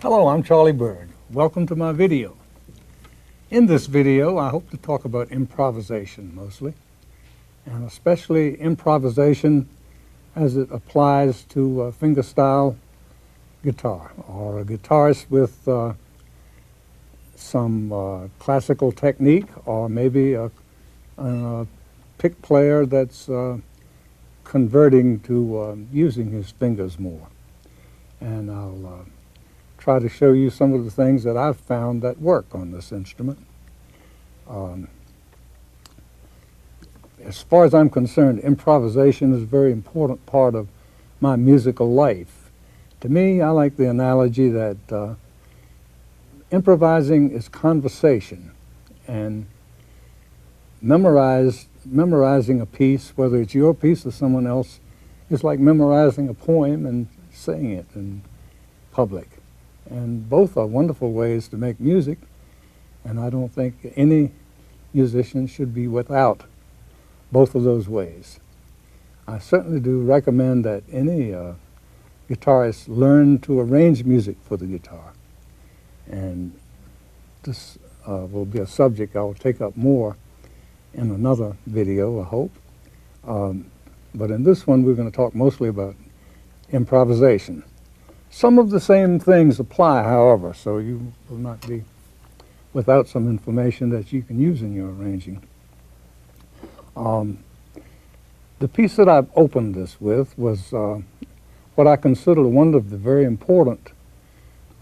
Hello, I'm Lee Byrd. Welcome to my video. In this video, I hope to talk about improvisation mostly, and especially improvisation as it applies to fingerstyle guitar, or a guitarist with some classical technique, or maybe a pick player that's converting to using his fingers more. And I'll try to show you some of the things that I've found that work on this instrument. As far as I'm concerned, improvisation is a very important part of my musical life. To me, I like the analogy that improvising is conversation, and memorizing a piece, whether it's your piece or someone else, is like memorizing a poem and saying it in public. And both are wonderful ways to make music, and I don't think any musician should be without both of those ways. I certainly do recommend that any guitarist learn to arrange music for the guitar. And this will be a subject I'll take up more in another video, I hope. But in this one, we're going to talk mostly about improvisation. Some of the same things apply, however, so you will not be without some information that you can use in your arranging. The piece that I've opened this with was what I consider one of the very important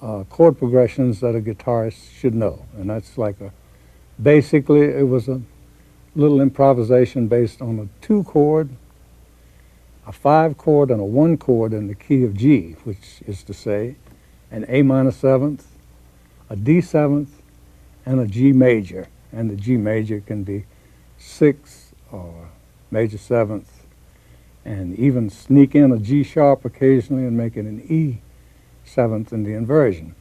chord progressions that a guitarist should know. And that's like basically it was a little improvisation based on a 2-chord, a 5-chord, and a 1-chord in the key of G, which is to say an A minor 7th, a D 7th, and a G major. And the G major can be 6th or major 7th, and even sneak in a G sharp occasionally and make it an E 7th in the inversion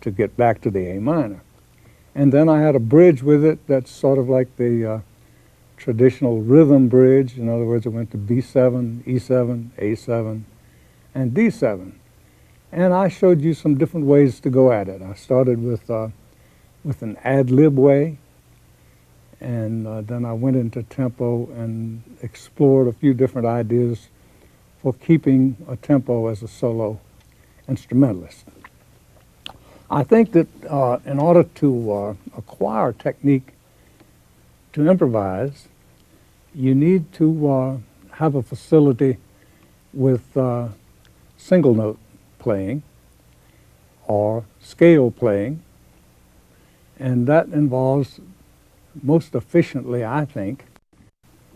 to get back to the A minor. And then I had a bridge with it that's sort of like the traditional rhythm bridge. In other words, it went to B7, E7, A7, and D7. And I showed you some different ways to go at it. I started with an ad-lib way, and then I went into tempo and explored a few different ideas for keeping a tempo as a solo instrumentalist. I think that in order to acquire technique to improvise, you need to have a facility with single note playing or scale playing, and that involves most efficiently, I think,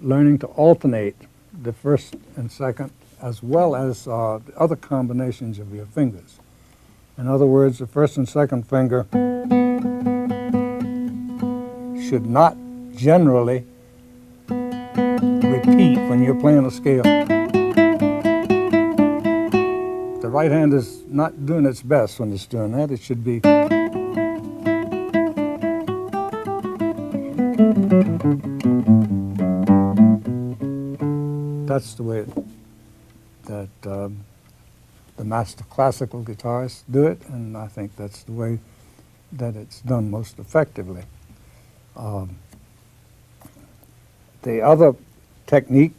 learning to alternate the first and second as well as the other combinations of your fingers. In other words, the first and second finger should not generally repeat when you're playing a scale. The right hand is not doing its best when it's doing that. It should be. That's the way that the master classical guitarists do it, and I think that's the way that it's done most effectively. The other technique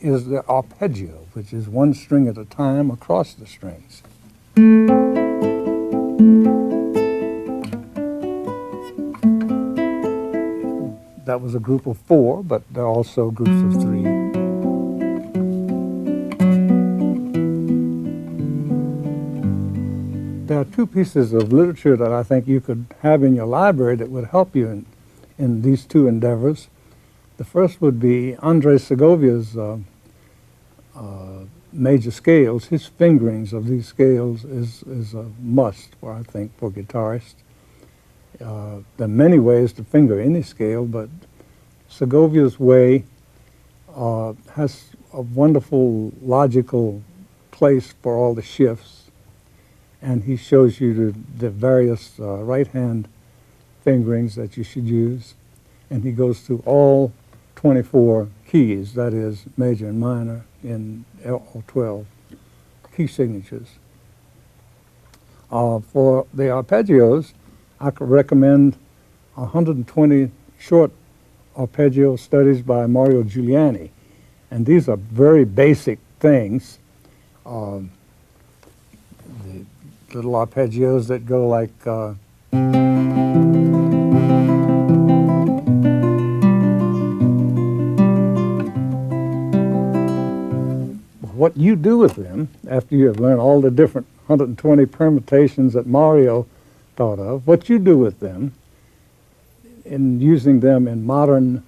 is the arpeggio, which is one string at a time across the strings. That was a group of 4, but there are also groups of 3. There are 2 pieces of literature that I think you could have in your library that would help you in these 2 endeavors. The first would be Andre Segovia's major scales. His fingerings of these scales is a must, I think, for guitarists. There are many ways to finger any scale, but Segovia's way has a wonderful logical place for all the shifts, and he shows you the various right-hand fingerings that you should use, and he goes through all 24 keys, that is, major and minor, in all 12 key signatures. For the arpeggios, I could recommend 120 short arpeggio studies by Mario Giuliani. And these are very basic things. The little arpeggios that go like what you do with them after you have learned all the different 120 permutations that Mario thought of, what you do with them in using them in modern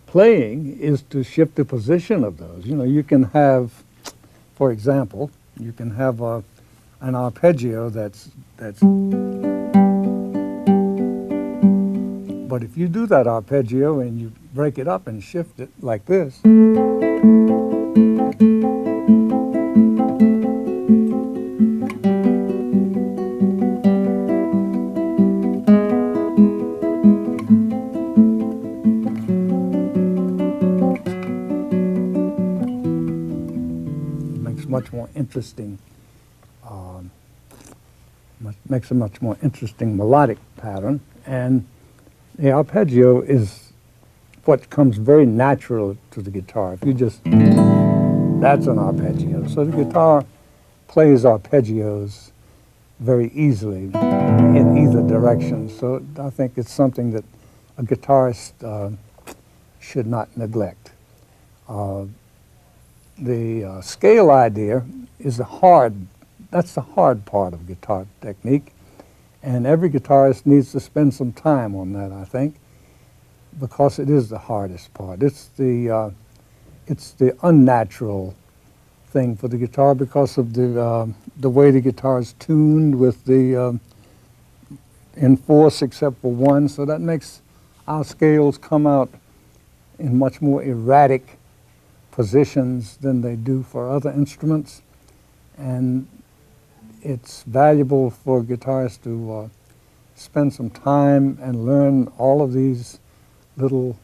playing is to shift the position of those. You know, you can have, for example, you can have an arpeggio that's but if you do that arpeggio and you break it up and shift it like this, much more interesting, makes a much more interesting melodic pattern. And the arpeggio is what comes very natural to the guitar. If you just, that's an arpeggio. So the guitar plays arpeggios very easily in either direction. So I think it's something that a guitarist should not neglect. The scale idea is that's the hard part of guitar technique, and every guitarist needs to spend some time on that, I think, because it is the hardest part. It's the unnatural thing for the guitar because of the way the guitar is tuned with the in fourths except for one, so that makes our scales come out in much more erratic positions than they do for other instruments, and it's valuable for guitarists to spend some time and learn all of these little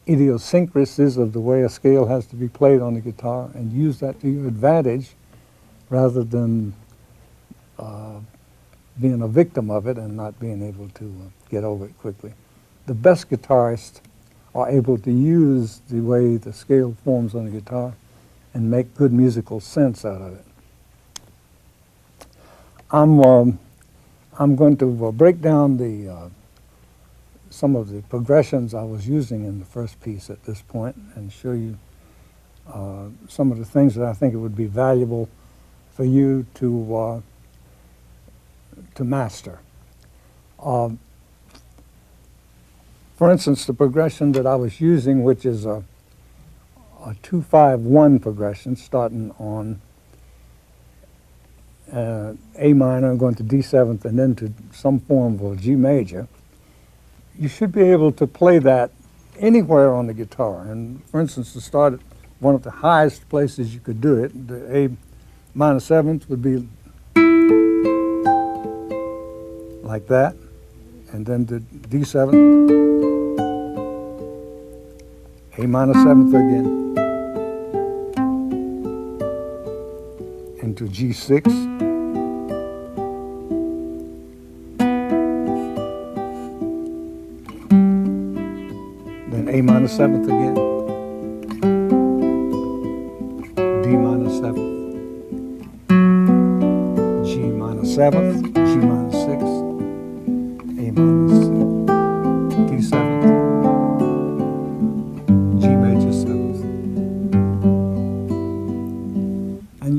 idiosyncrasies of the way a scale has to be played on the guitar and use that to your advantage rather than being a victim of it and not being able to get over it quickly. The best guitarists are able to use the way the scale forms on the guitar and make good musical sense out of it. I'm going to break down some of the progressions I was using in the first piece at this point and show you some of the things that I think it would be valuable for you to master. For instance, the progression that I was using, which is a 2-5-1 progression, starting on A minor, going to D7th, and then to some form of a G major. You should be able to play that anywhere on the guitar. And for instance, to start at one of the highest places you could do it, the A minor 7th would be like that, and then the D7th, A minor 7th again, into G6, then A minor 7th again, D minor 7th, G minor 7th, G minor 6th, A minor 6th, D7th,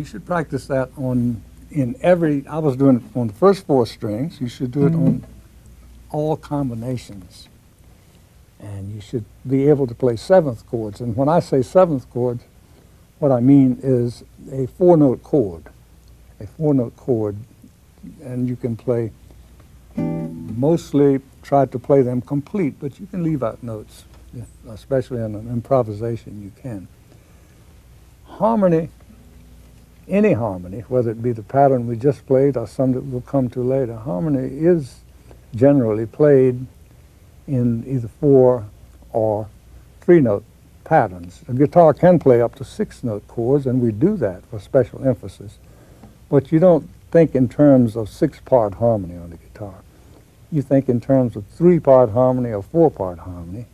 should practice that I was doing it on the first 4 strings. You should do it on all combinations. And you should be able to play 7th chords. And when I say 7th chords, what I mean is a 4-note chord. A 4-note chord, and you can play, mostly try to play them complete, but you can leave out notes, especially in an improvisation you can. Harmony, any harmony, whether it be the pattern we just played or some that we'll come to later, harmony is generally played in either 4 or 3-note patterns. A guitar can play up to 6-note chords, and we do that for special emphasis. But you don't think in terms of 6-part harmony on the guitar. You think in terms of 3-part harmony or 4-part harmony,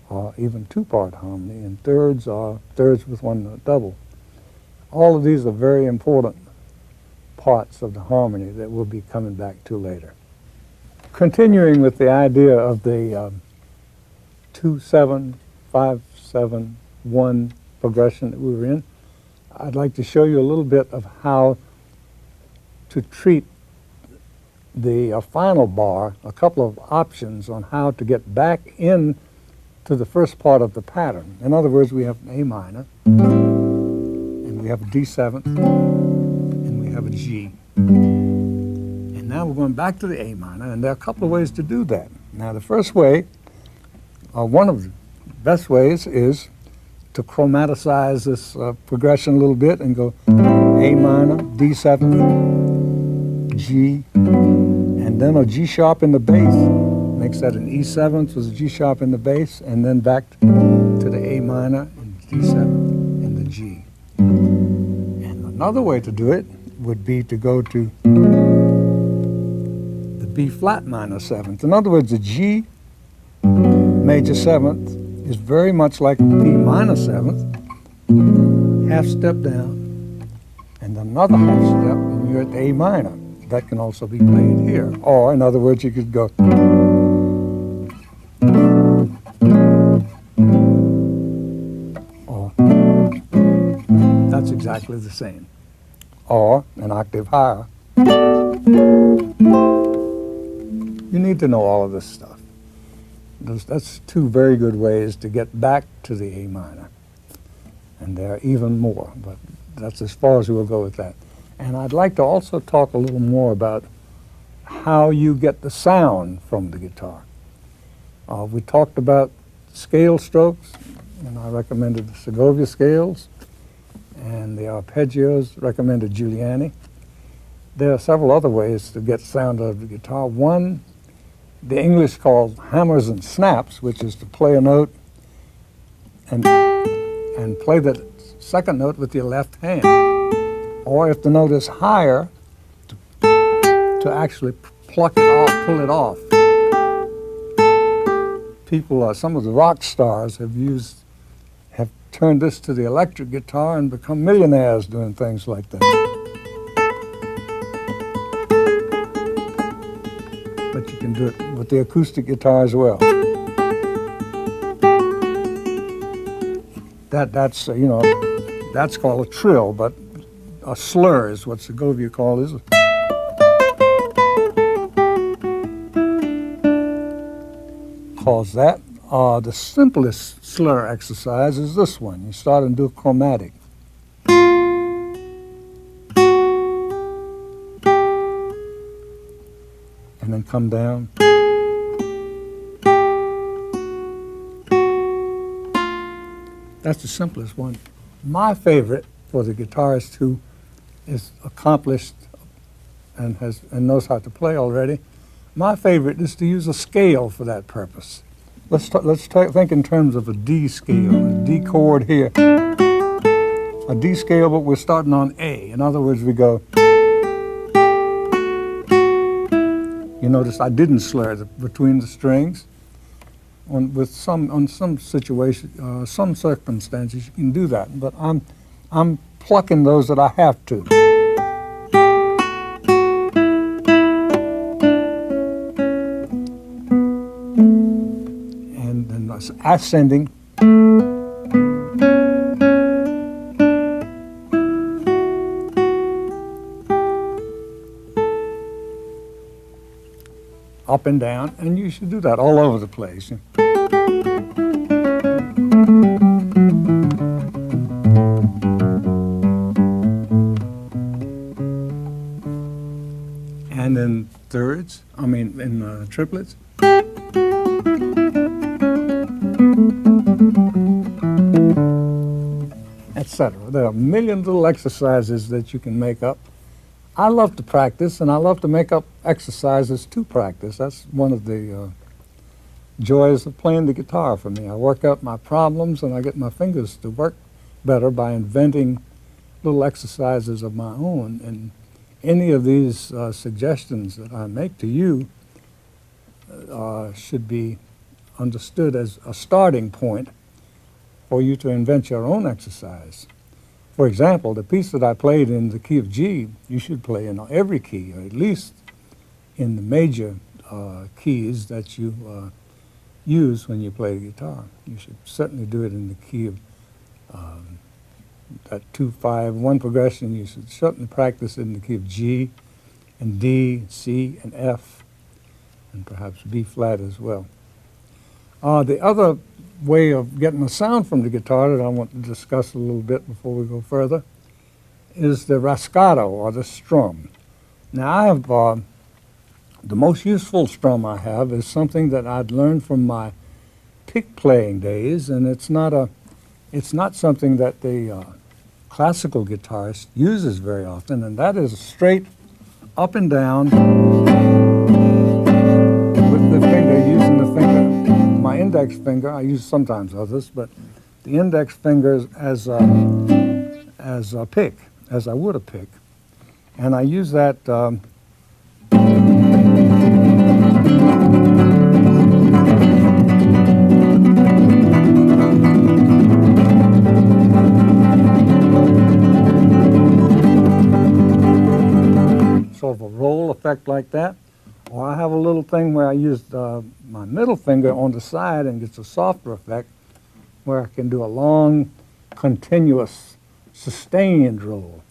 or even 2-part harmony, and thirds or thirds with one double. All of these are very important parts of the harmony that we'll be coming back to later. Continuing with the idea of the 2-7, 5-7, 1 progression that we were in, I'd like to show you a little bit of how to treat the final bar, a couple of options on how to get back in to the first part of the pattern. In other words, we have an A minor, and we have a D7th, and we have a G. And now we're going back to the A minor, and there are a couple of ways to do that. Now the first way, one of the best ways, is to chromaticize this progression a little bit and go A minor, D7, G, and then a G sharp in the bass. Makes that an E7th with a G sharp in the bass, and then back to the A minor and D7 and the G. And another way to do it would be to go to the B flat minor 7th. In other words, the G major 7th is very much like the B minor 7th, half step down, and another half step, and you're at the A minor. That can also be played here. Or, in other words, you could go or that's exactly the same. Or an octave higher. You need to know all of this stuff. That's two very good ways to get back to the A minor. And there are even more, but that's as far as we'll go with that. And I'd like to also talk a little more about how you get the sound from the guitar. We talked about scale strokes, and I recommended the Segovia scales, and the arpeggios recommended Giuliani. There are several other ways to get sound out of the guitar. One, the English called hammers and snaps, which is to play a note and play the second note with your left hand. Or if the note is higher, to actually pluck it off, pull it off. People, some of the rock stars have turned this to the electric guitar and become millionaires doing things like that. But you can do it with the acoustic guitar as well. That's you know, that's called a trill, but a slur is what Segovia calls it. Calls that. The simplest slur exercise is this one. You start and do a chromatic. And then come down. That's the simplest one. My favorite for the guitarist who is accomplished and knows how to play already, my favorite is to use a scale for that purpose. Let's think in terms of a D scale, a D chord here. A D scale, but we're starting on A. In other words, we go. You notice I didn't slur between the strings. On some situation, some circumstances, you can do that, but I'm plucking those that I have to. And then ascending. Up and down, and you should do that all over the place. And in thirds, in triplets. Etc. There are a million little exercises that you can make up. I love to practice, and I love to make up exercises to practice. That's one of the joys of playing the guitar for me. I work out my problems, and I get my fingers to work better by inventing little exercises of my own. And any of these suggestions that I make to you should be understood as a starting point for you to invent your own exercise. For example, the piece that I played in the key of G, you should play in every key, or at least in the major keys that you use when you play the guitar. You should certainly do it in the key of that 2-5-1 progression. You should certainly practice it in the key of G and D, C and F, and perhaps B flat as well. The other way of getting the sound from the guitar that I want to discuss a little bit before we go further is the rascato, or the strum. Now I have, the most useful strum I have is something that I'd learned from my pick playing days, and it's not something that the classical guitarist uses very often, and that is straight up and down with the finger, using the finger, my index finger. I use sometimes others, but the index finger as a pick, as I would a pick, and I use that sort of a roll effect like that. Or I have a little thing where I use my middle finger on the side and gets a softer effect where I can do a long, continuous, sustained roll.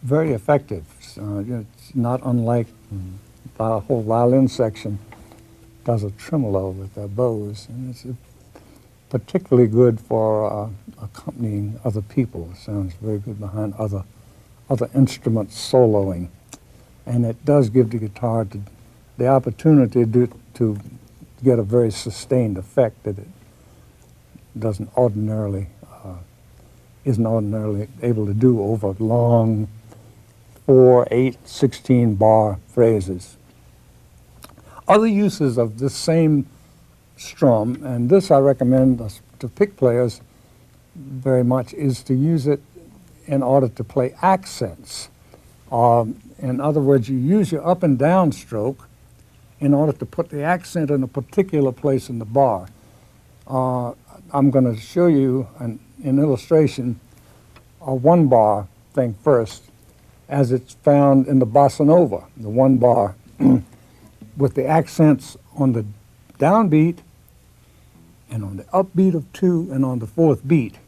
Very effective. It's not unlike the whole violin section does a tremolo with their bows, and it's particularly good for accompanying other people. It sounds very good behind other instruments soloing, and it does give the guitar the opportunity to get a very sustained effect that it isn't ordinarily able to do over long 4, 8, 16 bar phrases. Other uses of this same strum, and this I recommend to pick players very much, is to use it in order to play accents. In other words, you use your up and down stroke in order to put the accent in a particular place in the bar. I'm going to show you an illustration, a one bar thing first, as it's found in the bossa nova, the one bar, with the accents on the downbeat and on the upbeat of 2 and on the 4th beat.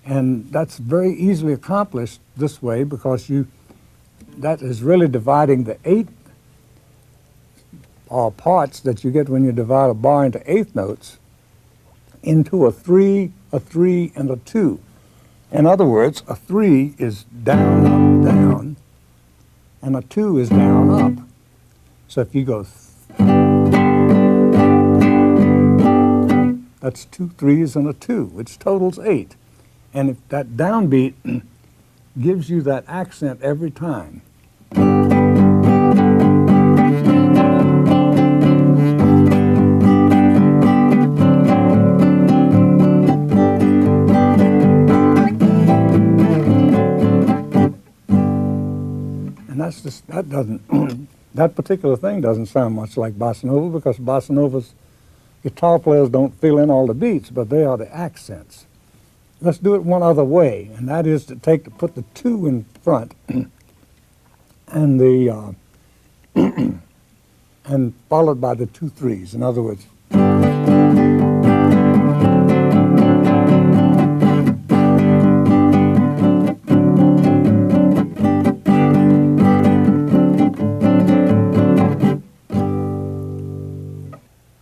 And that's very easily accomplished this way because that is really dividing the 8 parts that you get when you divide a bar into 8th notes into a 3, and a 2. In other words, a 3 is down, up, down, and a 2 is down, up. So if you go, that's 2 3s and a 2, which totals 8. And if that downbeat gives you that accent every time. That doesn't, that particular thing doesn't sound much like bossa nova, because bossa nova's guitar players don't fill in all the beats, but they are the accents. Let's do it one other way, and that is to put the 2 in front, and the and followed by the 2 3s. In other words.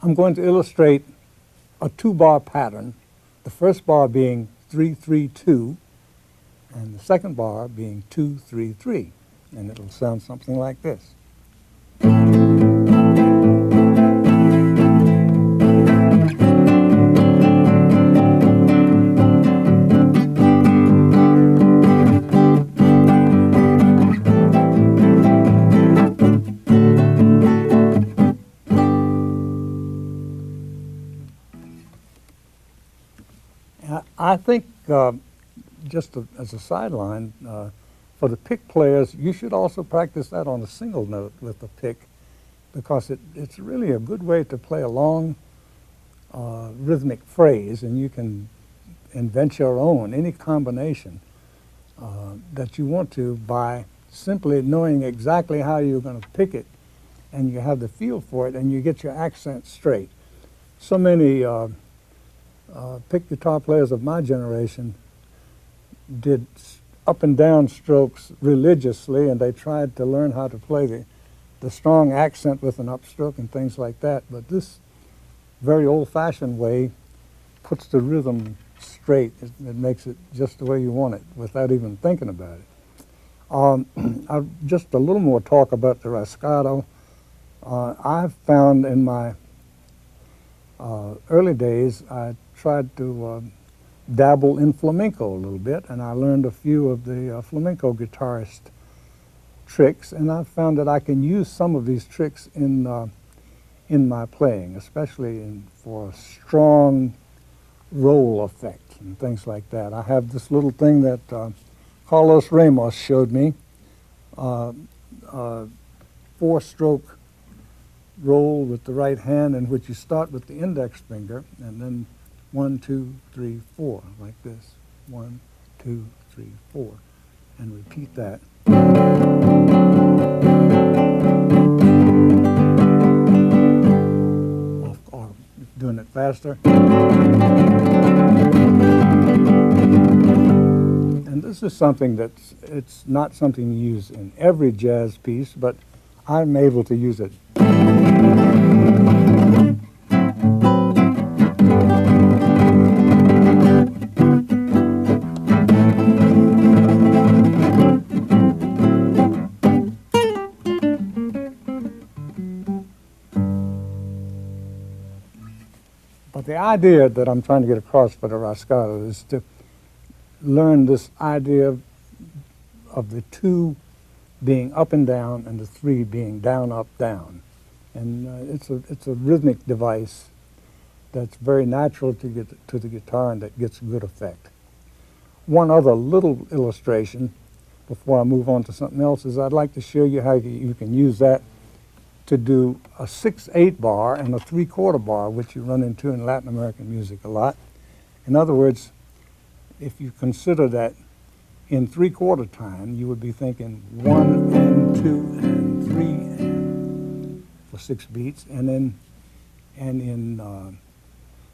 I'm going to illustrate a 2-bar pattern, the first bar being 3 3 2, and the second bar being 2 3 3, and it'll sound something like this. I think, just as a sideline, for the pick players, you should also practice that on a single note with the pick, because it's really a good way to play a long rhythmic phrase, and you can invent your own, any combination that you want to, by simply knowing exactly how you're going to pick it, and you have the feel for it, and you get your accent straight. So many pick guitar players of my generation did up and down strokes religiously, and they tried to learn how to play the strong accent with an upstroke and things like that. But this very old-fashioned way puts the rhythm straight. It makes it just the way you want it without even thinking about it. Just a little more talk about the rascato. I've found in my early days, I tried to dabble in flamenco a little bit, and I learned a few of the flamenco guitarist tricks, and I found that I can use some of these tricks in my playing, especially for a strong roll effect and things like that. I have this little thing that Carlos Ramos showed me, four-stroke roll with the right hand, in which you start with the index finger, and then 1, 2, 3, 4, like this. 1, 2, 3, 4, and repeat that. Or doing it faster. And this is something it's not something you use in every jazz piece, but I'm able to use it. But the idea that I'm trying to get across for the rascato is to learn this idea of the 2 being up and down and the 3 being down, up, down. And it's a rhythmic device that's very natural to the guitar, and that gets good effect. One other little illustration before I move on to something else is I'd like to show you how you can use that to do a 6/8 bar and a 3/4 bar, which you run into in Latin American music a lot. In other words, if you consider that in 3/4 time, you would be thinking 1 and 2 and 3 and for 6 beats, and in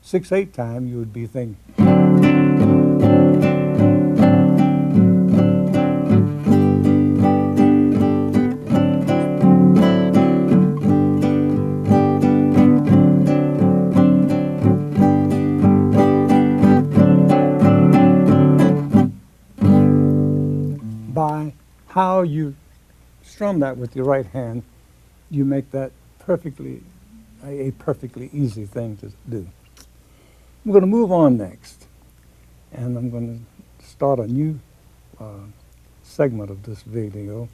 6/8 time, you would be thinking. By how you strum that with your right hand, you make that a perfectly easy thing to do. I'm going to move on next, and I'm going to start a new segment of this video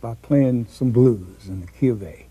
by playing some blues in the key of A.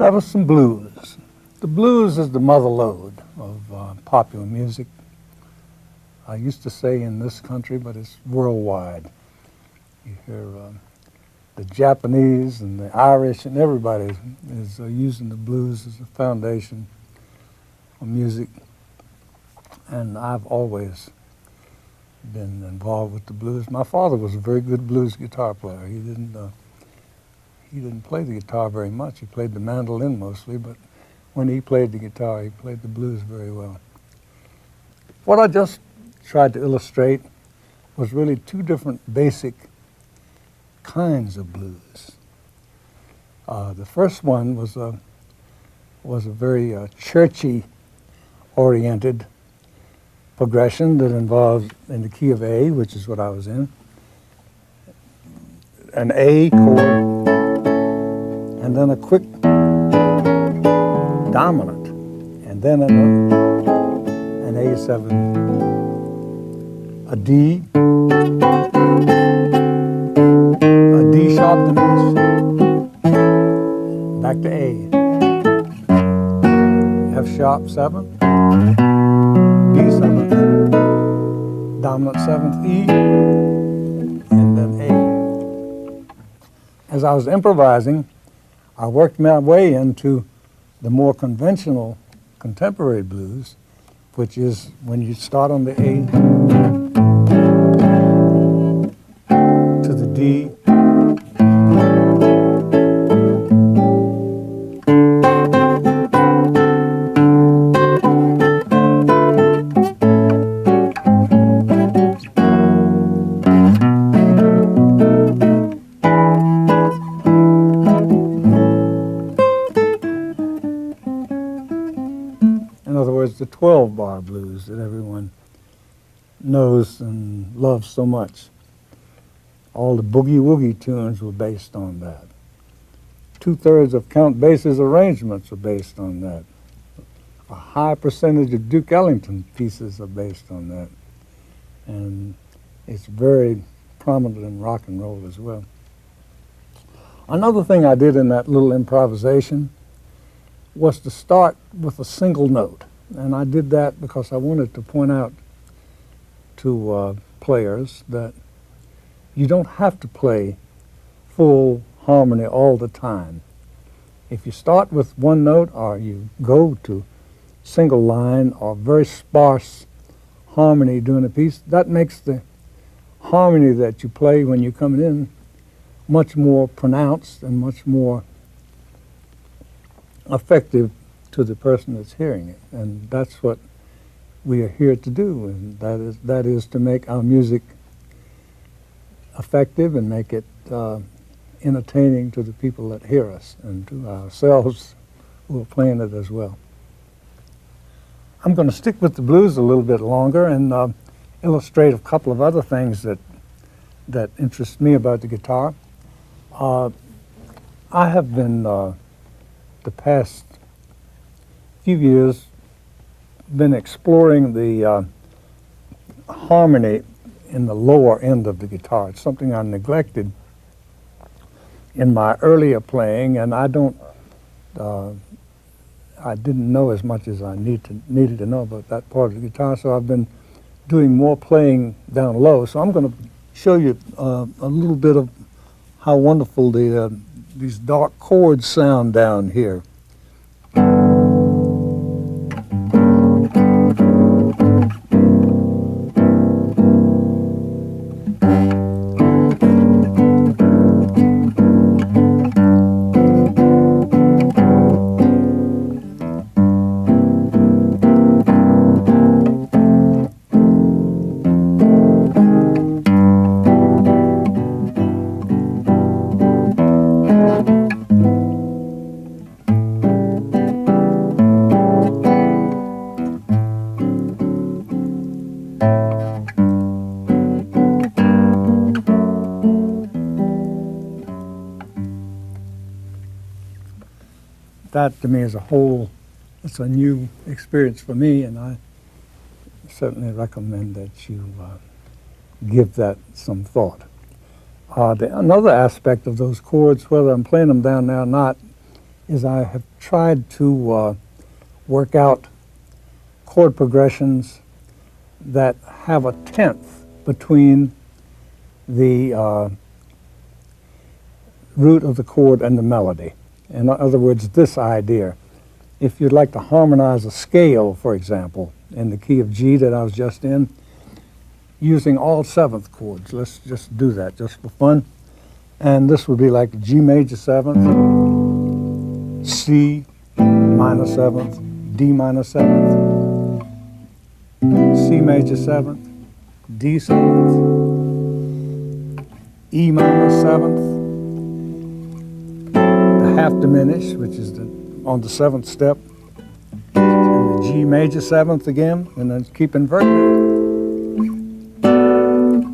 That was some blues. The blues is the mother lode of popular music. I used to say in this country, but it's worldwide. You hear the Japanese and the Irish and everybody is using the blues as a foundation of music. And I've always been involved with the blues. My father was a very good blues guitar player. He didn't play the guitar very much. He played the mandolin mostly, but when he played the guitar, he played the blues very well. What I just tried to illustrate was really two different basic kinds of blues. The first one was a very churchy oriented progression that involves, in the key of A, which is what I was in, an A chord, and then a quick dominant, and then an A7, a D, a D sharp diminished, back to A, F sharp 7th, D 7th, dominant 7th, E, and then A. As I was improvising, I worked my way into the more conventional contemporary blues, which is when you start on the A to the D, the 12-bar blues that everyone knows and loves so much. All the boogie-woogie tunes were based on that. 2/3 of Count Basie's arrangements are based on that. A high percentage of Duke Ellington pieces are based on that. And it's very prominent in rock and roll as well. Another thing I did in that little improvisation was to start with a single note. And I did that because I wanted to point out to players that you don't have to play full harmony all the time. If you start with one note or you go to single line or very sparse harmony during a piece, that makes the harmony that you play when you're coming in much more pronounced and much more effective to the person that's hearing it. And that's what we are here to do, and that is to make our music effective and make it entertaining to the people that hear us and to ourselves who are playing it as well. I'm going to stick with the blues a little bit longer and illustrate a couple of other things that interest me about the guitar. I have been the past few years been exploring the harmony in the lower end of the guitar. It's something I neglected in my earlier playing, and I didn't know as much as I needed to know about that part of the guitar, so I've been doing more playing down low. So I'm going to show you a little bit of how wonderful these dark chords sound down here. That to me is it's a new experience for me, and I certainly recommend that you give that some thought. Another aspect of those chords, whether I'm playing them down there or not, is I have tried to work out chord progressions that have a tenth between the root of the chord and the melody. In other words, this idea. If you'd like to harmonize a scale, for example, in the key of G that I was just in, using all seventh chords. Let's just do that just for fun. And this would be like G major seventh, C minor seventh, D minor seventh, C major seventh, D seventh, E minor seventh, the half diminished, which is on the seventh step, and the G major seventh again, and then keep inverting it.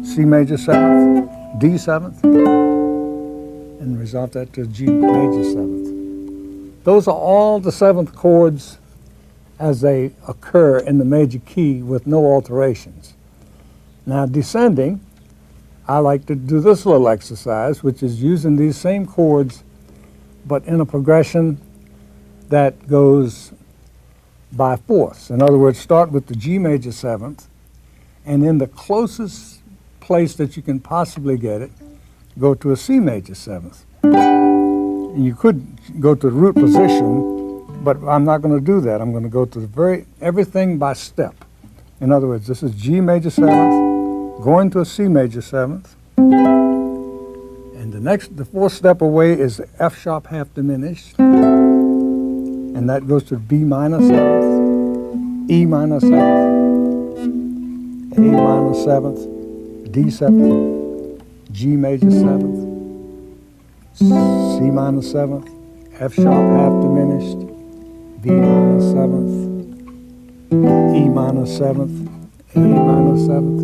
C major seventh, D seventh, and resolve that to G major seventh. Those are all the seventh chords as they occur in the major key with no alterations. Now descending, I like to do this little exercise, which is using these same chords but in a progression that goes by fourths. In other words, start with the G major seventh, and in the closest place that you can possibly get it, go to a C major seventh. And you could go to the root position, but I'm not going to do that. I'm going to go to everything by step. In other words, this is G major seventh, going to a C major seventh, and the fourth step away is the F sharp half diminished, and that goes to B minor seventh, E minor seventh, A minor seventh, D seventh, G major seventh, C minor seventh, F sharp half diminished, B minor seventh, E minor seventh, A minor seventh,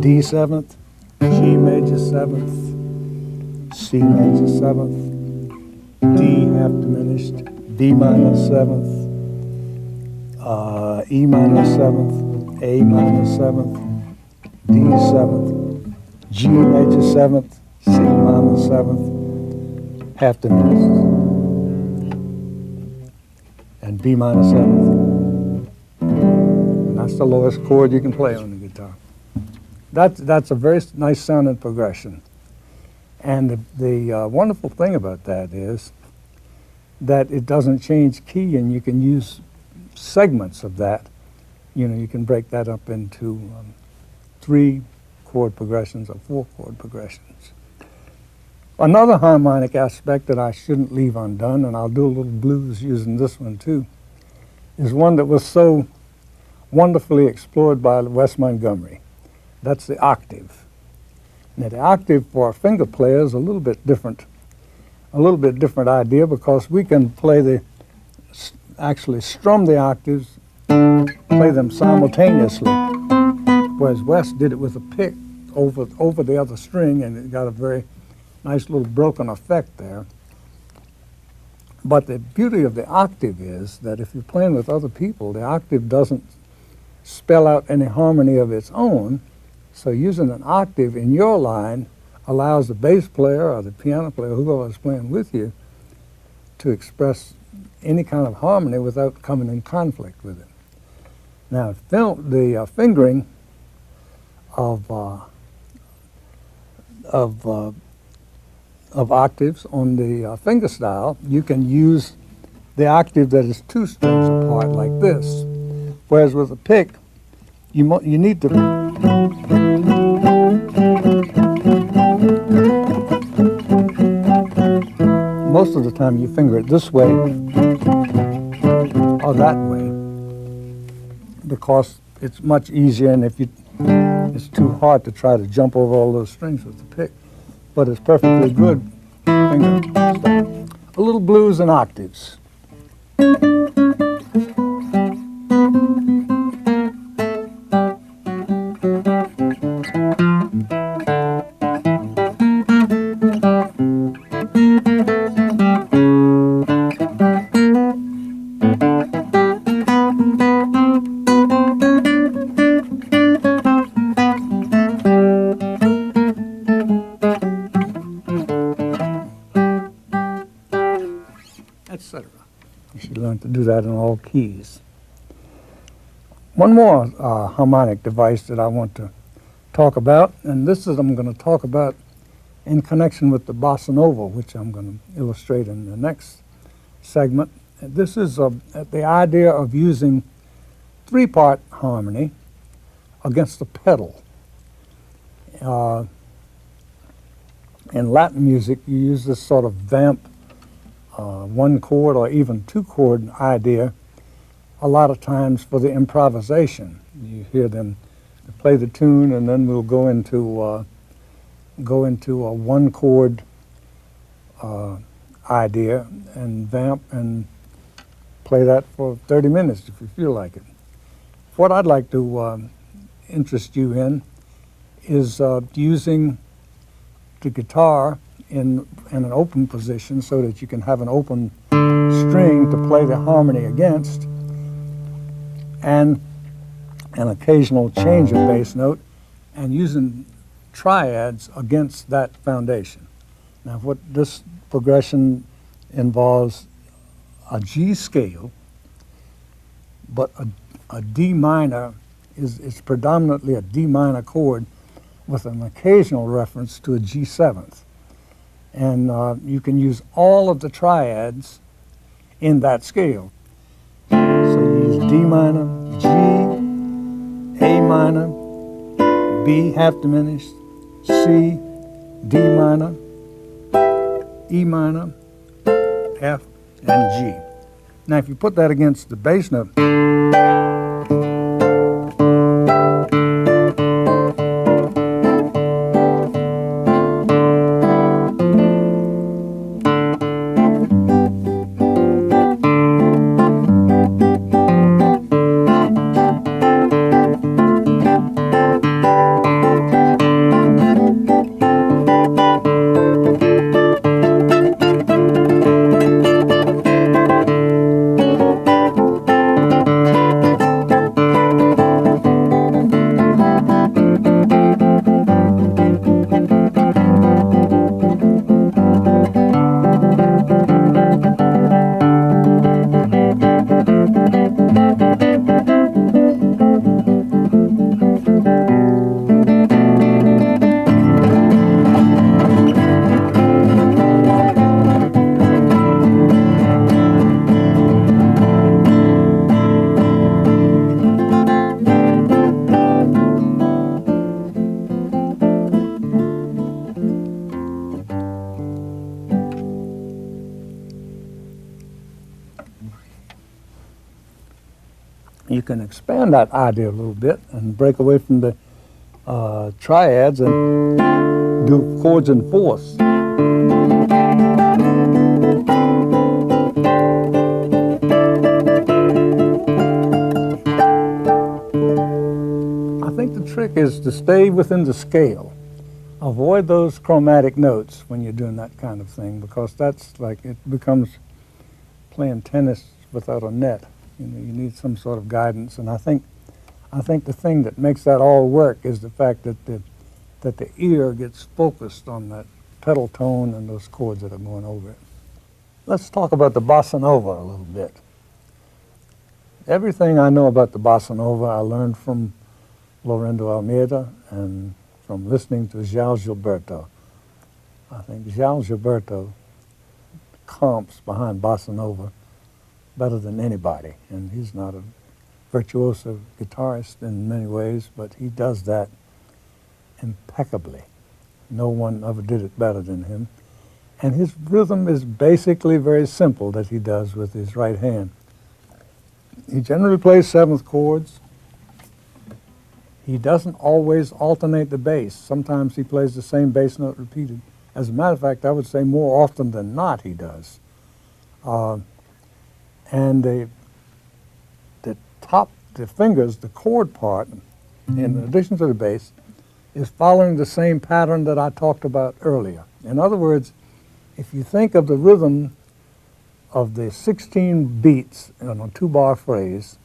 D seventh, G major seventh, C major seventh, D half diminished, B minor seventh, E minor seventh, A minor seventh, D seventh, G major seventh, C minor seventh, half diminished, and B minor seventh. And that's the lowest chord you can play on the guitar. That's a very nice sounding progression. And the wonderful thing about that is that it doesn't change key, and you can use segments of that. You know, you can break that up into 3 chord progressions or 4 chord progressions. Another harmonic aspect that I shouldn't leave undone, and I'll do a little blues using this one too, is one that was so wonderfully explored by Wes Montgomery. That's the octave. Now the octave for a finger player is a little bit different idea, because we can actually strum the octaves, play them simultaneously, whereas Wes did it with a pick over the other string, and it got a very nice little broken effect there. But the beauty of the octave is that if you're playing with other people, the octave doesn't spell out any harmony of its own. So using an octave in your line allows the bass player or the piano player, whoever is playing with you, to express any kind of harmony without coming in conflict with it. Now, the fingering of octaves on the fingerstyle, you can use the octave that is 2 strings apart like this, whereas with a pick, you need to most of the time you finger it this way or that way, because it's much easier, and it's too hard to try to jump over all those strings with the pick. But it's perfectly good finger stuff. A little blues and octaves. to do that in all keys. One more harmonic device that I want to talk about, and this is I'm going to talk about in connection with the bossa nova, which I'm going to illustrate in the next segment. This is the idea of using three-part harmony against the pedal. In Latin music, you use this sort of vamp, one chord or even two chord idea a lot of times for the improvisation. You hear them play the tune, and then we'll go into a one chord idea and vamp and play that for 30 minutes if you feel like it. What I'd like to interest you in is using the guitar in an open position so that you can have an open string to play the harmony against, and an occasional change of bass note, and using triads against that foundation. Now, what this progression involves a G scale, but a D minor is predominantly a D minor chord with an occasional reference to a G7th. And you can use all of the triads in that scale. So you use D minor, G, A minor, B half diminished, C, D minor, E minor, F, and G. Now if you put that against the bass note, you can expand that idea a little bit and break away from the triads and do chords in fourths. I think the trick is to stay within the scale. Avoid those chromatic notes when you're doing that kind of thing, because that's like, it becomes playing tennis without a net. You know, you need some sort of guidance, and I think the thing that makes that all work is the fact that the ear gets focused on that pedal tone and those chords that are going over it. Let's talk about the bossa nova a little bit. Everything I know about the bossa nova I learned from Lorendo Almeida and from listening to João Gilberto. I think João Gilberto comps behind bossa nova better than anybody, and he's not a virtuoso guitarist in many ways, but he does that impeccably. No one ever did it better than him. And his rhythm is basically very simple that he does with his right hand. He generally plays seventh chords. He doesn't always alternate the bass. Sometimes he plays the same bass note repeated. As a matter of fact, I would say more often than not he does. And the fingers, the chord part, in addition to the bass, is following the same pattern that I talked about earlier. In other words, if you think of the rhythm of the 16 beats in a two-bar phrase,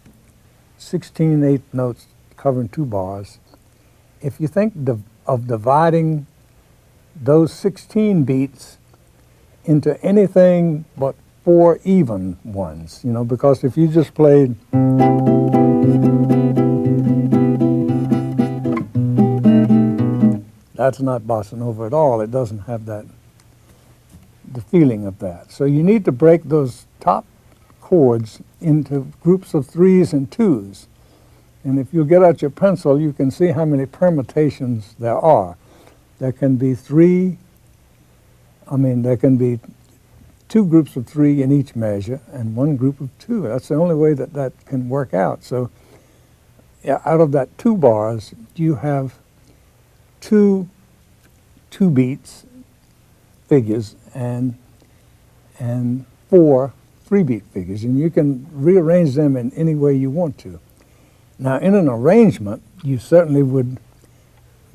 16 eighth notes covering 2 bars, if you think of dividing those 16 beats into anything but 4 even ones, you know, because if you just played that's not bossa nova at all. It doesn't have that, the feeling of that. So you need to break those top chords into groups of 3s and 2s. And if you get out your pencil, you can see how many permutations there are. There can be there can be 2 groups of 3 in each measure and 1 group of 2. That's the only way that that can work out. So yeah, out of that 2 bars, you have 2 2-beats figures and 4 3-beat figures, and you can rearrange them in any way you want to. Now, in an arrangement, you certainly would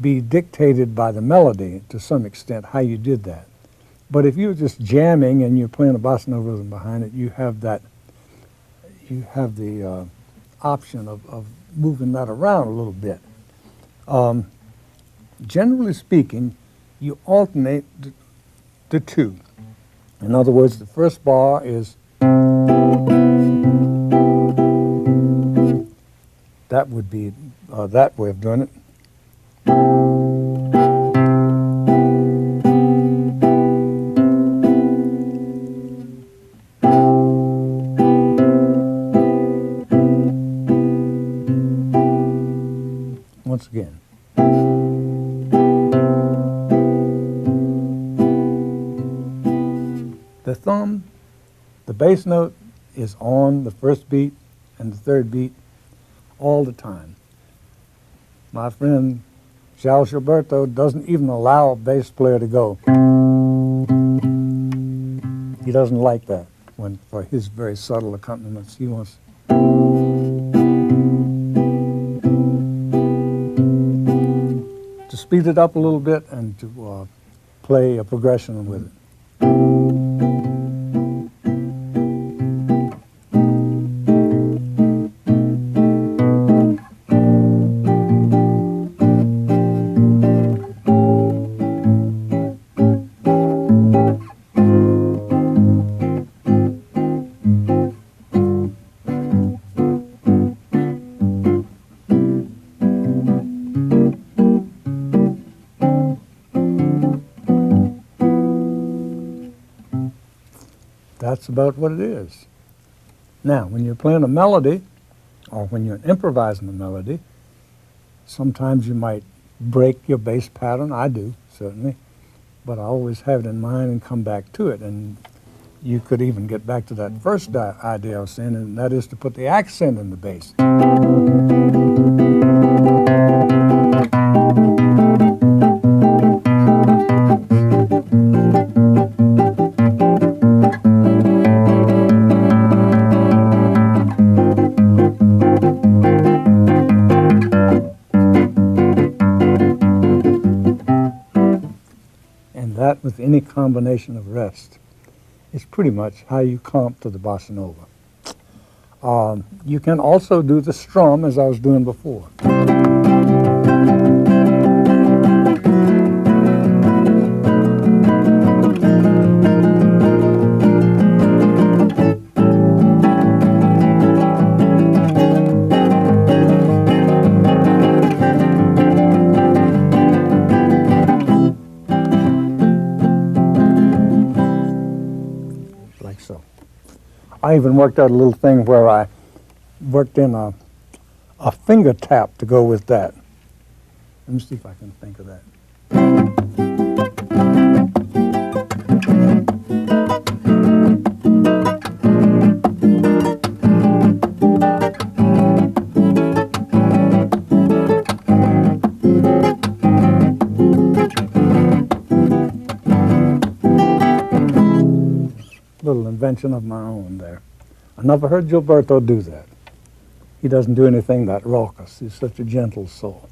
be dictated by the melody to some extent how you did that. But if you're just jamming and you're playing a bossa nova rhythm behind it, you have that, you have the option of moving that around a little bit. Generally speaking, you alternate the 2. In other words, the first bar is that would be that way of doing it. Once again. The thumb, the bass note is on the first beat and the third beat all the time. My friend Charles Gilberto doesn't even allow a bass player to go. He doesn't like that for his very subtle accompaniments. He wants to speed it up a little bit and to play a progression with it. That's about what it is. Now, when you're playing a melody, or when you're improvising a melody, sometimes you might break your bass pattern. I do, certainly. But I always have it in mind and come back to it. And you could even get back to that first idea I was saying, and that is to put the accent in the bass. That, with any combination of rest, is pretty much how you comp to the bossa nova. You can also do the strum as I was doing before. I even worked out a little thing where I worked in a finger tap to go with that. Let me see if I can think of that. Little invention of my own there. I never heard Gilberto do that. He doesn't do anything that raucous. He's such a gentle soul.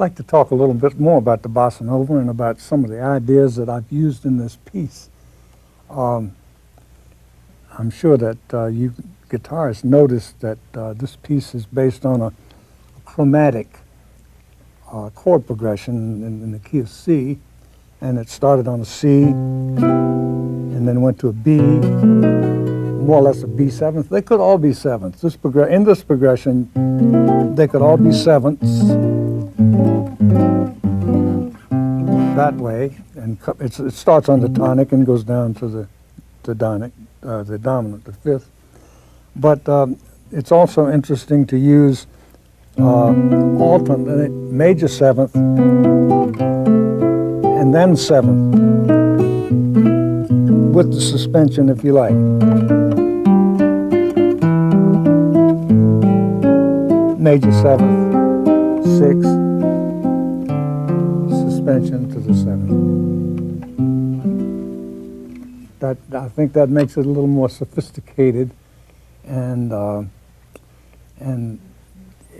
like to talk a little bit more about the bossa nova and about some of the ideas that I've used in this piece. I'm sure that you guitarists noticed that this piece is based on a chromatic chord progression in the key of C, and it started on a C and then went to a B, more or less a B seventh. They could all be sevenths. In this progression, they could all be sevenths that way, and it starts on the tonic and goes down to the dominant, the fifth. But it's also interesting to use alternate major seventh and then seventh with the suspension, if you like. Major seventh, sixth, suspension to the seventh. I think that makes it a little more sophisticated, and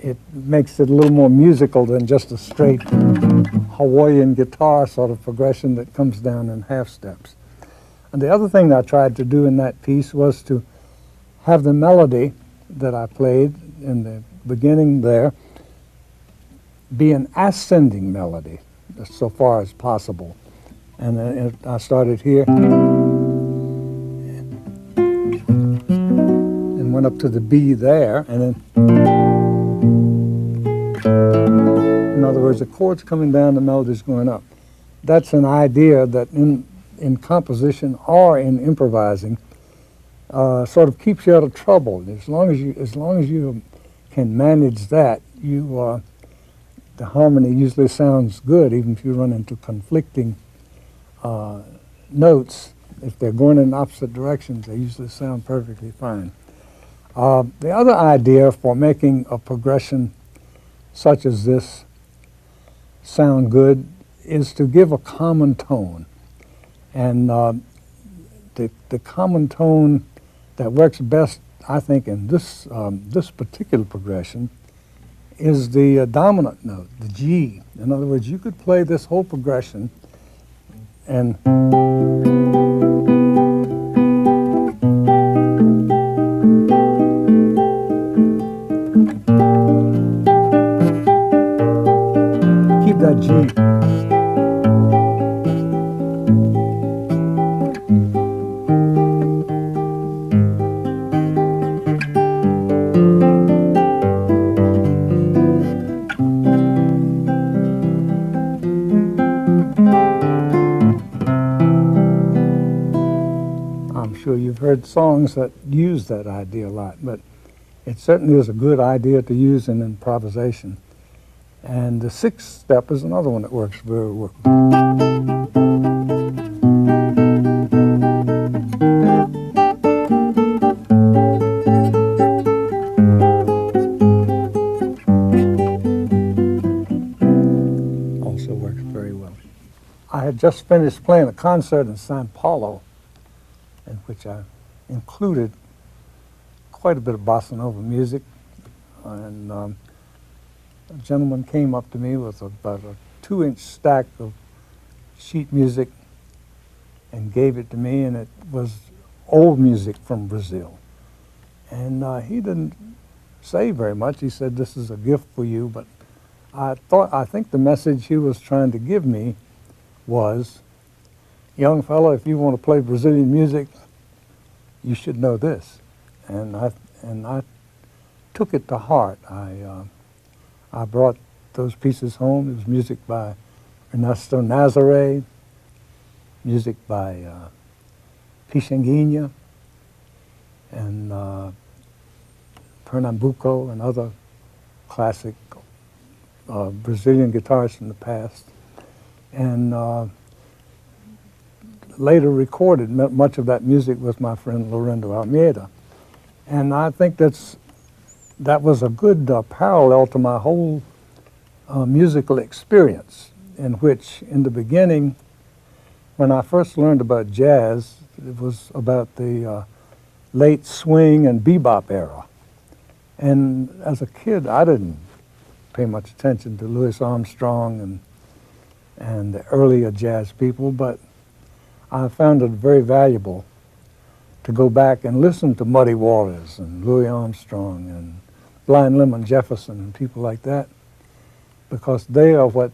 it makes it a little more musical than just a straight Hawaiian guitar sort of progression that comes down in half steps. And the other thing that I tried to do in that piece was to have the melody that I played in the beginning there be an ascending melody so far as possible. And I started here and went up to the B there, and then, in other words, the chord's coming down, the melody's going up. That's an idea that in composition or in improvising sort of keeps you out of trouble. As long as you can manage that, the harmony usually sounds good, even if you run into conflicting notes. If they're going in opposite directions, they usually sound perfectly fine. The other idea for making a progression such as this sound good is to give a common tone. And the common tone that works best, I think, in this particular progression is the dominant note, the G. In other words, you could play this whole progression and keep that G. Sure, you've heard songs that use that idea a lot, but it certainly is a good idea to use in improvisation. And the sixth step is another one that works very well. Also works very well. I had just finished playing a concert in Sao Paulo, in which I included quite a bit of bossa nova music, and a gentleman came up to me with about a 2-inch stack of sheet music and gave it to me, and it was old music from Brazil. And he didn't say very much. He said, "This is a gift for you," but I think the message he was trying to give me was, "Young fellow, if you want to play Brazilian music, you should know this." And I took it to heart. I brought those pieces home. It was music by Ernesto Nazaré, music by Pixinguinha and Pernambuco and other classic Brazilian guitarists from the past, and later recorded much of that music with my friend Lorendo Almeida. And I think that was a good parallel to my whole musical experience, in which in the beginning, when I first learned about jazz, it was about the late swing and bebop era. And as a kid, I didn't pay much attention to Louis Armstrong and the earlier jazz people, but I found it very valuable to go back and listen to Muddy Waters and Louis Armstrong and Blind Lemon Jefferson and people like that, because they are what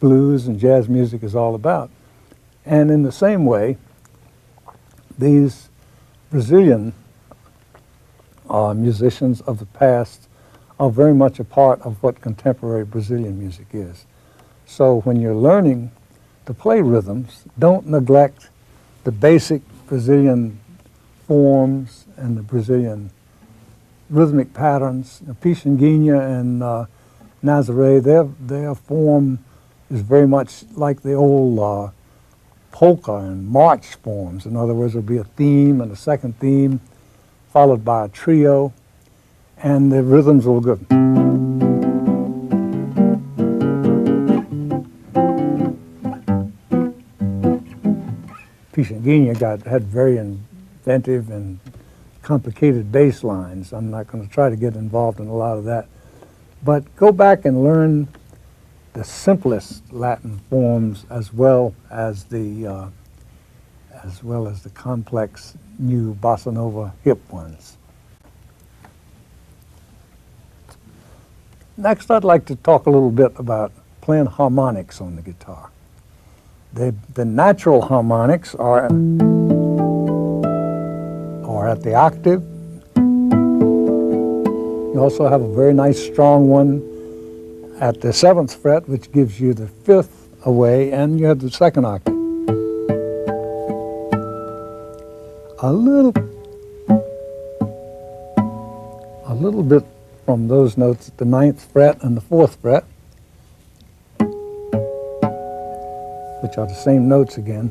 blues and jazz music is all about. And in the same way, these Brazilian musicians of the past are very much a part of what contemporary Brazilian music is. So when you're learning to play rhythms, don't neglect the basic Brazilian forms and the Brazilian rhythmic patterns. Pichinguinha and Nazaré, their form is very much like the old polka and march forms. In other words, there'll be a theme and a second theme, followed by a trio, and the rhythms will go. Pichinguinha had very inventive and complicated bass lines. I'm not going to try to get involved in a lot of that. But go back and learn the simplest Latin forms as well as the complex new bossa nova hip ones. Next, I'd like to talk a little bit about playing harmonics on the guitar. The natural harmonics are at the octave. You also have a very nice strong one at the 7th fret, which gives you the 5th away, and you have the 2nd octave. A little bit from those notes at the 9th fret and the 4th fret, which are the same notes again.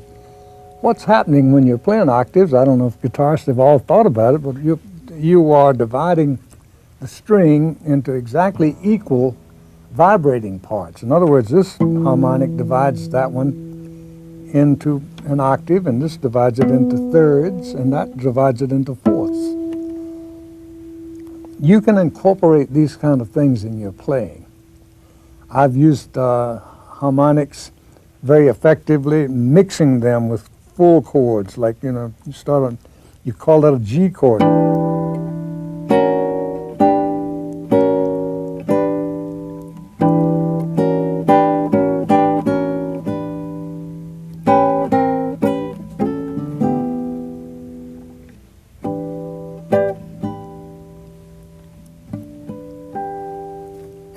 What's happening when you're playing octaves, I don't know if guitarists have all thought about it, but you are dividing the string into exactly equal vibrating parts. In other words, this harmonic divides that one into an octave, and this divides it into thirds, and that divides it into fourths. You can incorporate these kind of things in your playing. I've used harmonics very effectively, mixing them with full chords, like, you call that a G chord.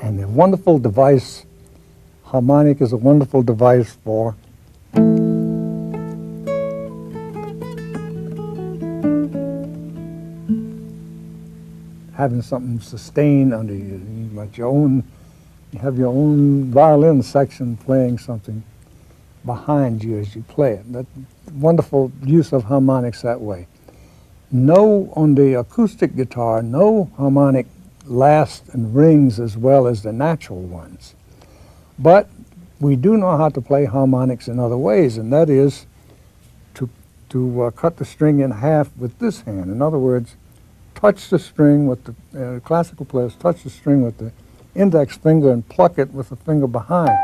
And a wonderful device, harmonic is a wonderful device for having something sustained under you. You have your own violin section playing something behind you as you play it. That wonderful use of harmonics that way. No, on the acoustic guitar, no harmonic lasts and rings as well as the natural ones. But we do know how to play harmonics in other ways, and that is to cut the string in half with this hand. In other words, touch the string with the classical players touch the string with the index finger and pluck it with the finger behind.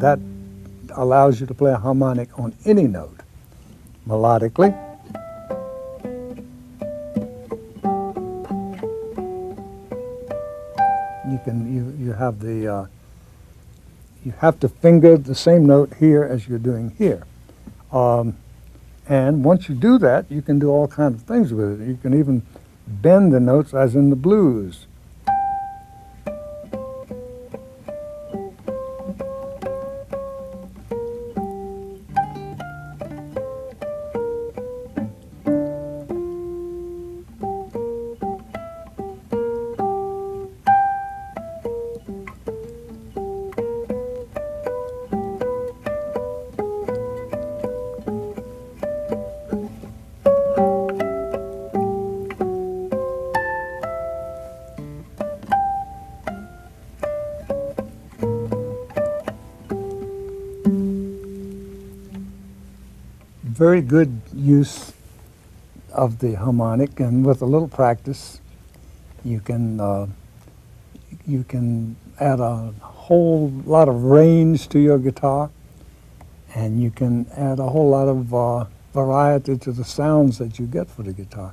That allows you to play a harmonic on any note melodically. You have to finger the same note here as you're doing here. And once you do that, you can do all kinds of things with it. You can even bend the notes as in the blues. Very good use of the harmonic, and with a little practice, you can add a whole lot of range to your guitar, and you can add a whole lot of variety to the sounds that you get for the guitar.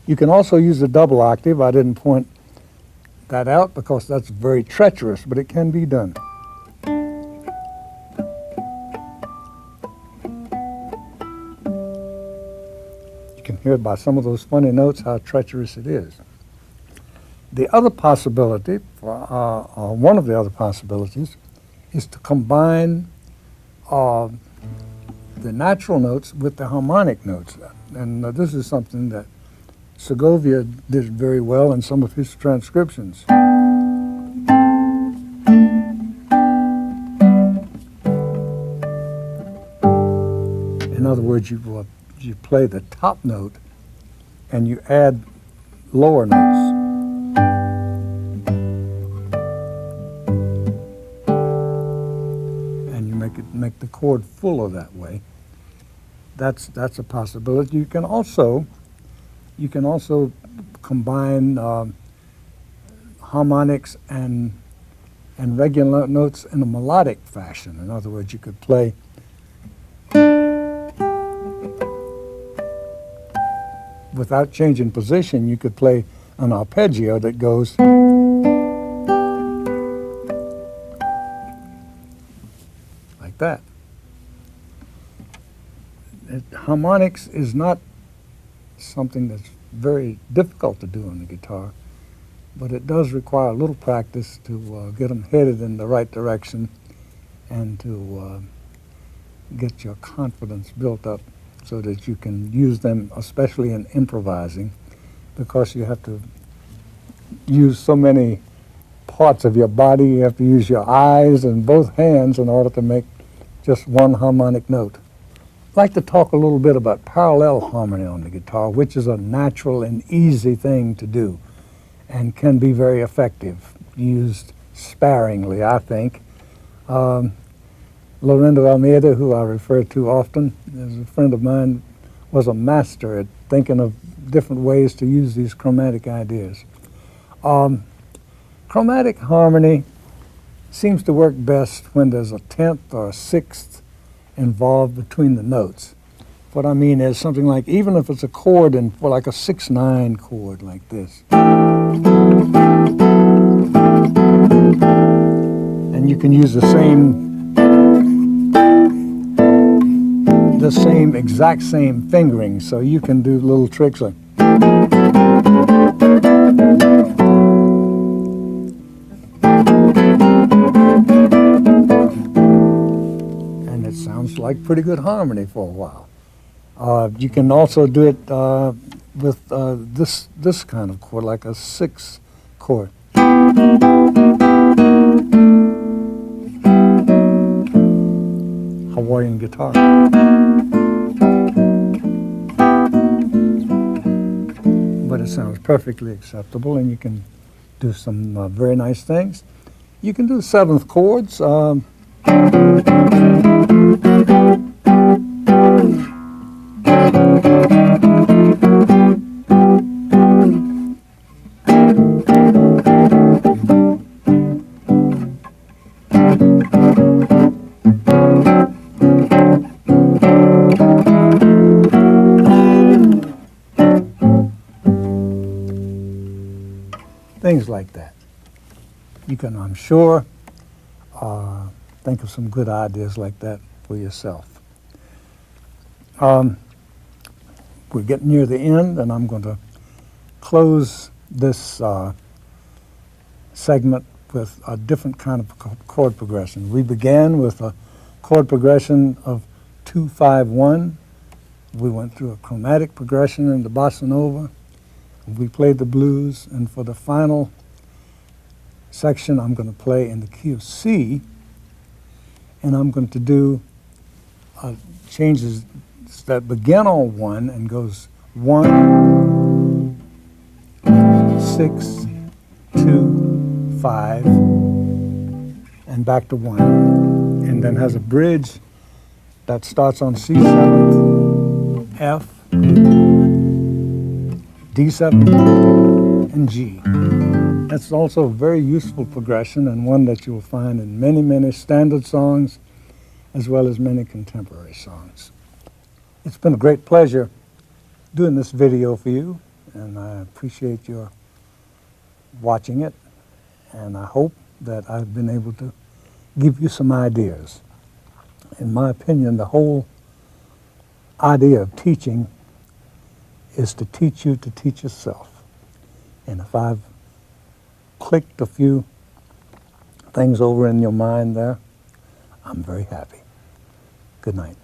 You can also use a double octave. I didn't point that out because that's very treacherous, but it can be done. You can hear by some of those funny notes how treacherous it is. The other possibility, one of the other possibilities, is to combine the natural notes with the harmonic notes. And this is something that Segovia did very well in some of his transcriptions. In other words, you play the top note and you add lower notes. And you make the chord fuller that way. That's a possibility. You can also combine harmonics and regular notes in a melodic fashion. In other words, you could play without changing position. You could play an arpeggio that goes like that. Harmonics is not something that's very difficult to do on the guitar, but it does require a little practice to get them headed in the right direction and to get your confidence built up so that you can use them, especially in improvising, because you have to use so many parts of your body. You have to use your eyes and both hands in order to make just one harmonic note. I'd like to talk a little bit about parallel harmony on the guitar, which is a natural and easy thing to do and can be very effective, used sparingly, I think. Lorendo Almeida, who I refer to often, is a friend of mine, was a master at thinking of different ways to use these chromatic ideas. Chromatic harmony seems to work best when there's a 10th or a 6th involved between the notes. What I mean is something like, even if it's a chord and like a 6/9 chord like this. And you can use the exact same fingering, so you can do little tricks like sounds like pretty good harmony for a while. You can also do it with this kind of chord, like a 6 chord. Hawaiian guitar. But it sounds perfectly acceptable, and you can do some very nice things. You can do 7th chords. Things like that. You can, I'm sure, think of some good ideas like that for yourself. We're getting near the end, and I'm going to close this segment with a different kind of chord progression. We began with a chord progression of 2-5-1. We went through a chromatic progression in the bossa nova. We played the blues, and for the final section, I'm going to play in the key of C, and I'm going to do changes that begin on 1 and goes 1, 6, 2, 5, and back to 1, and then has a bridge that starts on C7, F, D7, and G. That's also a very useful progression and one that you will find in many, many standard songs as well as many contemporary songs. It's been a great pleasure doing this video for you, and I appreciate your watching it, and I hope that I've been able to give you some ideas. In my opinion, the whole idea of teaching is to teach you to teach yourself. And if I've clicked a few things over in your mind there, I'm very happy. Good night.